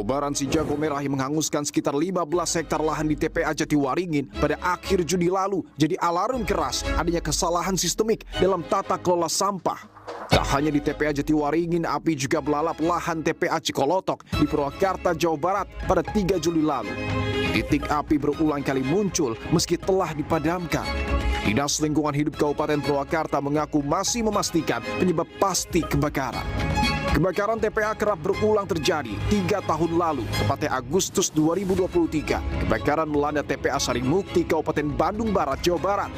Kobaran si jago merah yang menghanguskan sekitar 15 hektar lahan di TPA Jatiwaringin pada akhir Juni lalu jadi alarm keras adanya kesalahan sistemik dalam tata kelola sampah. Tak hanya di TPA Jatiwaringin, api juga melalap lahan TPA Cikolotok di Purwakarta, Jawa Barat pada 3 Juli lalu. Titik api berulang kali muncul meski telah dipadamkan. Dinas Lingkungan Hidup Kabupaten Purwakarta mengaku masih memastikan penyebab pasti kebakaran. Kebakaran TPA kerap berulang terjadi 3 tahun lalu, tepatnya Agustus 2023. Kebakaran melanda TPA Sarimukti, Kabupaten Bandung Barat, Jawa Barat.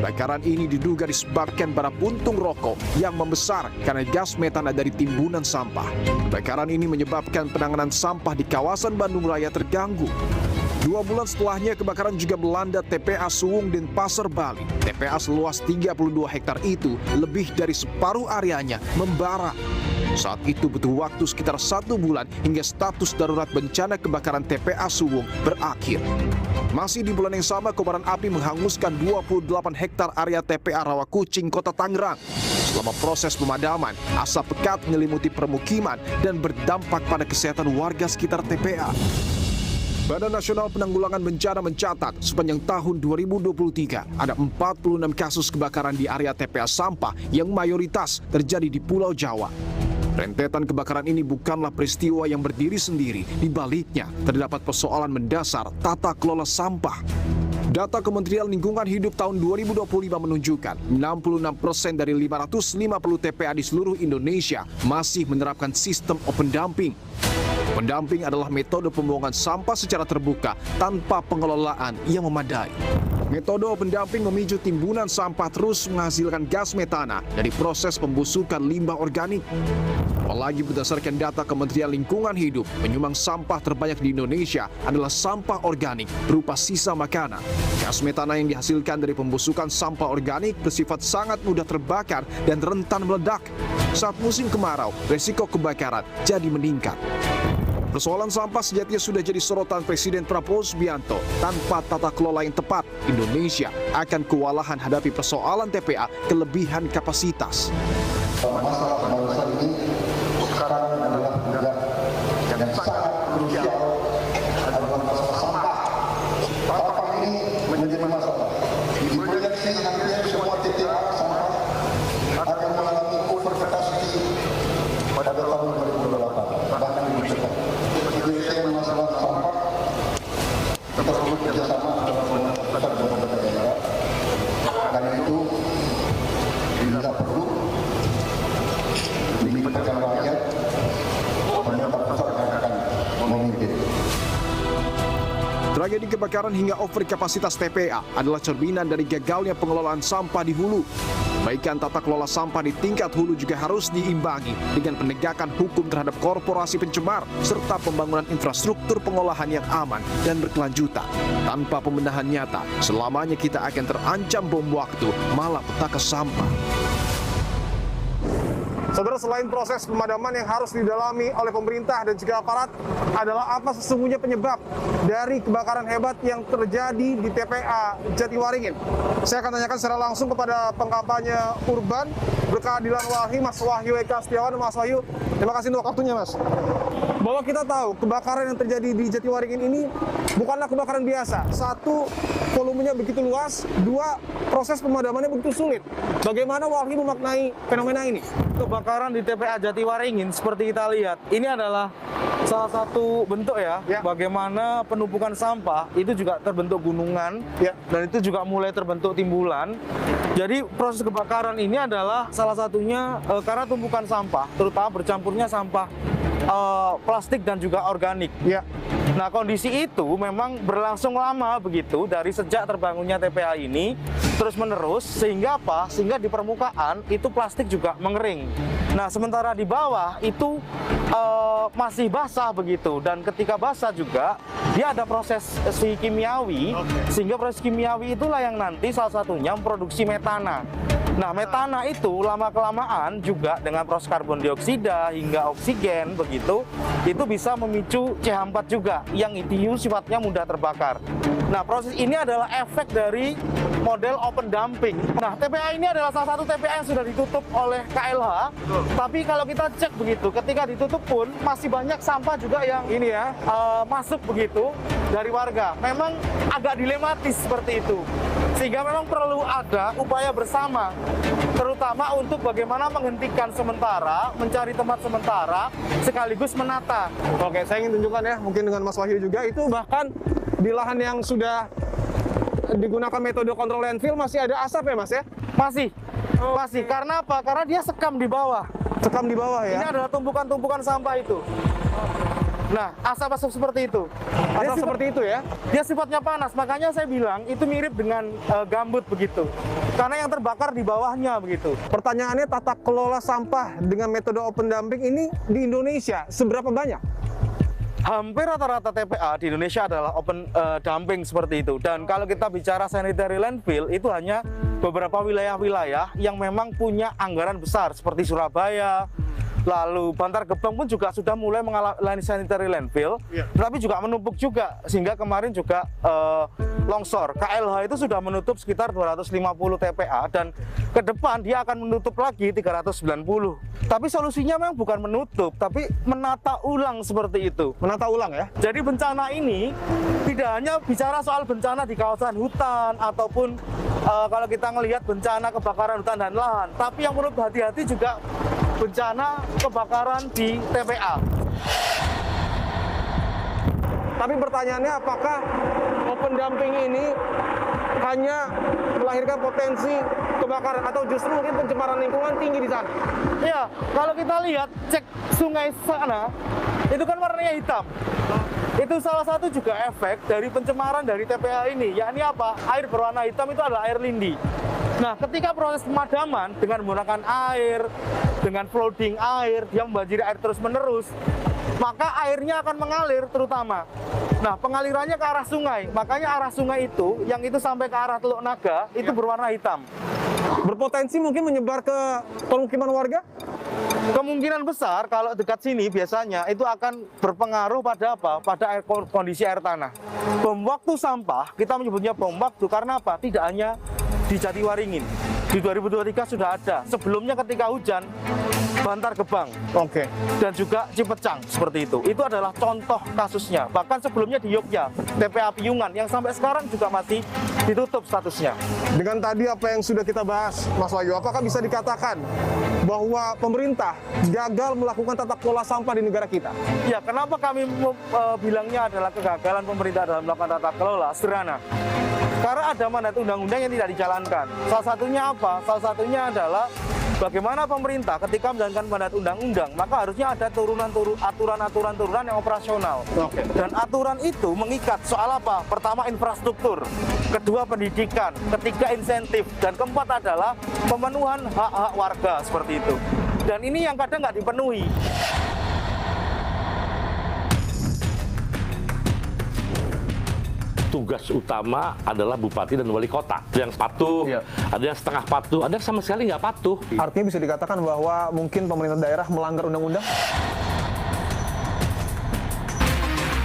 Kebakaran ini diduga disebabkan bara puntung rokok yang membesar karena gas metana dari timbunan sampah. Kebakaran ini menyebabkan penanganan sampah di kawasan Bandung Raya terganggu. 2 bulan setelahnya, kebakaran juga melanda TPA Suwung dan Pasar Bali. TPA seluas 32 hektar itu lebih dari separuh areanya membara. Saat itu butuh waktu sekitar 1 bulan hingga status darurat bencana kebakaran TPA Suwung berakhir. Masih di bulan yang sama, kobaran api menghanguskan 28 hektar area TPA Rawakucing, Kota Tangerang. Selama proses pemadaman, asap pekat menyelimuti permukiman dan berdampak pada kesehatan warga sekitar TPA. Badan Nasional Penanggulangan Bencana mencatat sepanjang tahun 2023 ada 46 kasus kebakaran di area TPA sampah yang mayoritas terjadi di Pulau Jawa. Rentetan kebakaran ini bukanlah peristiwa yang berdiri sendiri, di baliknya terdapat persoalan mendasar tata kelola sampah. Data Kementerian Lingkungan Hidup tahun 2025 menunjukkan 66% dari 550 TPA di seluruh Indonesia masih menerapkan sistem open dumping. Open dumping adalah metode pembuangan sampah secara terbuka tanpa pengelolaan yang memadai. Metode open dumping memicu timbunan sampah terus menghasilkan gas metana dari proses pembusukan limbah organik. Apalagi berdasarkan data Kementerian Lingkungan Hidup, penyumbang sampah terbanyak di Indonesia adalah sampah organik berupa sisa makanan. Gas metana yang dihasilkan dari pembusukan sampah organik bersifat sangat mudah terbakar dan rentan meledak. Saat musim kemarau, resiko kebakaran jadi meningkat. Persoalan sampah sejatinya sudah jadi sorotan Presiden Prabowo Subianto. Tanpa tata kelola yang tepat, Indonesia akan kewalahan hadapi persoalan TPA kelebihan kapasitas. Masalah bangsa ini sekarang adalah yang sangat krusial adalah masalah sampah. Sampah ini menjadi masalah. Diproyeksi hampir semua TPA sampah akan mengalami over capacity pada tahun 2028, bahkan lebih cepat. Jadi masalah sampah kita perlu kerjasama antara pemerintah dan pemerintah daerah. Karena itu bila perlu melibatkan rakyat, pemerintah pusat akan memimpin. Tragedi kebakaran hingga overkapasitas TPA adalah cerminan dari gagalnya pengelolaan sampah di hulu. Perbaikan tata kelola sampah di tingkat hulu juga harus diimbangi dengan penegakan hukum terhadap korporasi pencemar serta pembangunan infrastruktur pengolahan yang aman dan berkelanjutan. Tanpa pembenahan nyata, selamanya kita akan terancam bom waktu malapetaka sampah. Saudara, selain proses pemadaman yang harus didalami oleh pemerintah dan juga aparat, adalah apa sesungguhnya penyebab dari kebakaran hebat yang terjadi di TPA Jatiwaringin. Saya akan tanyakan secara langsung kepada pengkampanye urban berkeadilan Walhi, Mas Wahyu Eka Setiawan. Mas Wahyu, terima kasih untuk waktunya, Mas. Bahwa kita tahu kebakaran yang terjadi di Jatiwaringin ini bukanlah kebakaran biasa. Satu, volumenya begitu luas. Dua, proses pemadamannya begitu sulit. Bagaimana Walhi memaknai fenomena ini? Kebakaran di TPA Jatiwaringin seperti kita lihat, ini adalah salah satu bentuk ya. Bagaimana penumpukan sampah itu juga terbentuk gunungan dan itu juga mulai terbentuk timbulan. Jadi proses kebakaran ini adalah salah satunya karena tumpukan sampah, terutama bercampurnya sampah plastik dan juga organik. Nah, kondisi itu memang berlangsung lama begitu dari sejak terbangunnya TPA ini terus menerus, sehingga apa? Sehingga di permukaan itu plastik juga mengering. Nah, sementara di bawah itu masih basah begitu, dan ketika basah juga dia ada proses kimiawi, sehingga proses kimiawi itulah yang nanti salah satunya memproduksi metana. Nah, metana itu lama-kelamaan juga dengan proses karbon dioksida hingga oksigen begitu, itu bisa memicu CH4 juga yang itu sifatnya mudah terbakar. Nah, proses ini adalah efek dari model open dumping. Nah, TPA ini adalah salah satu TPA yang sudah ditutup oleh KLH. Tapi kalau kita cek begitu, ketika ditutup pun masih banyak sampah juga yang ini ya masuk begitu dari warga. Memang agak dilematis seperti itu. Sehingga memang perlu ada upaya bersama, terutama untuk bagaimana menghentikan sementara, mencari tempat sementara, sekaligus menata. Oke, saya ingin tunjukkan ya, mungkin dengan Mas Wahyu juga, itu bahkan di lahan yang sudah digunakan metode kontrol landfill masih ada asap ya Mas ya? Masih. Karena apa? Karena dia sekam di bawah. Sekam di bawah ya? Ini adalah tumpukan-tumpukan sampah itu. Nah, asap-asap seperti itu. Asap seperti itu ya? Dia sifatnya panas, makanya saya bilang itu mirip dengan gambut begitu. Karena yang terbakar di bawahnya begitu. Pertanyaannya, tata kelola sampah dengan metode open dumping ini di Indonesia seberapa banyak? Hampir rata-rata TPA di Indonesia adalah open dumping seperti itu. Dan kalau kita bicara sanitary landfill, itu hanya beberapa wilayah-wilayah yang memang punya anggaran besar seperti Surabaya, lalu Bantar Gebang pun juga sudah mulai mengalami sanitary landfill, tapi juga menumpuk juga, sehingga kemarin juga longsor. KLH itu sudah menutup sekitar 250 TPA, dan ke depan dia akan menutup lagi 390. Tapi solusinya memang bukan menutup, tapi menata ulang seperti itu. Menata ulang ya? Jadi bencana ini tidak hanya bicara soal bencana di kawasan hutan, ataupun kalau kita melihat bencana kebakaran hutan dan lahan, tapi yang perlu hati-hati juga bencana kebakaran di TPA. Tapi pertanyaannya, apakah open dumping ini hanya melahirkan potensi kebakaran atau justru mungkin pencemaran lingkungan tinggi di sana? Ya, kalau kita lihat cek sungai sana, itu kan warnanya hitam. Itu salah satu juga efek dari pencemaran dari TPA ini, yakni apa? Air berwarna hitam itu adalah air lindi. Nah, ketika proses pemadaman dengan menggunakan air, dengan flooding air, dia membanjiri air terus-menerus, maka airnya akan mengalir terutama. Nah, pengalirannya ke arah sungai. Makanya arah sungai itu, yang itu sampai ke arah Teluk Naga, itu berwarna hitam. Berpotensi mungkin menyebar ke pemukiman warga? Kemungkinan besar kalau dekat sini biasanya itu akan berpengaruh pada apa? Pada kondisi air tanah. Bom waktu sampah, kita menyebutnya bom waktu karena apa? Tidak hanya di Jatiwaringin. Di 2023 sudah ada. Sebelumnya ketika hujan, Bantar Gebang. Oke. Dan juga Cipecang seperti itu. Itu adalah contoh kasusnya. Bahkan sebelumnya di Yogyakarta, TPA Piungan yang sampai sekarang juga masih ditutup statusnya. Dengan tadi apa yang sudah kita bahas, Mas Wahyu, apakah bisa dikatakan bahwa pemerintah gagal melakukan tata kelola sampah di negara kita? Ya, kenapa kami bilangnya adalah kegagalan pemerintah dalam melakukan tata kelola? Sederhana. Karena ada mandat undang-undang yang tidak dijalankan. Salah satunya apa? Salah satunya adalah bagaimana pemerintah ketika menjalankan mandat undang-undang, maka harusnya ada aturan-aturan turunan yang operasional. Oke. Dan aturan itu mengikat soal apa? Pertama, infrastruktur. Kedua, pendidikan. Ketiga, insentif. Dan keempat adalah pemenuhan hak-hak warga seperti itu. Dan ini yang kadang nggak dipenuhi. Tugas utama adalah bupati dan wali kota. Ada yang patuh, ada yang setengah patuh, ada yang sama sekali nggak patuh. Artinya bisa dikatakan bahwa mungkin pemerintah daerah melanggar undang-undang?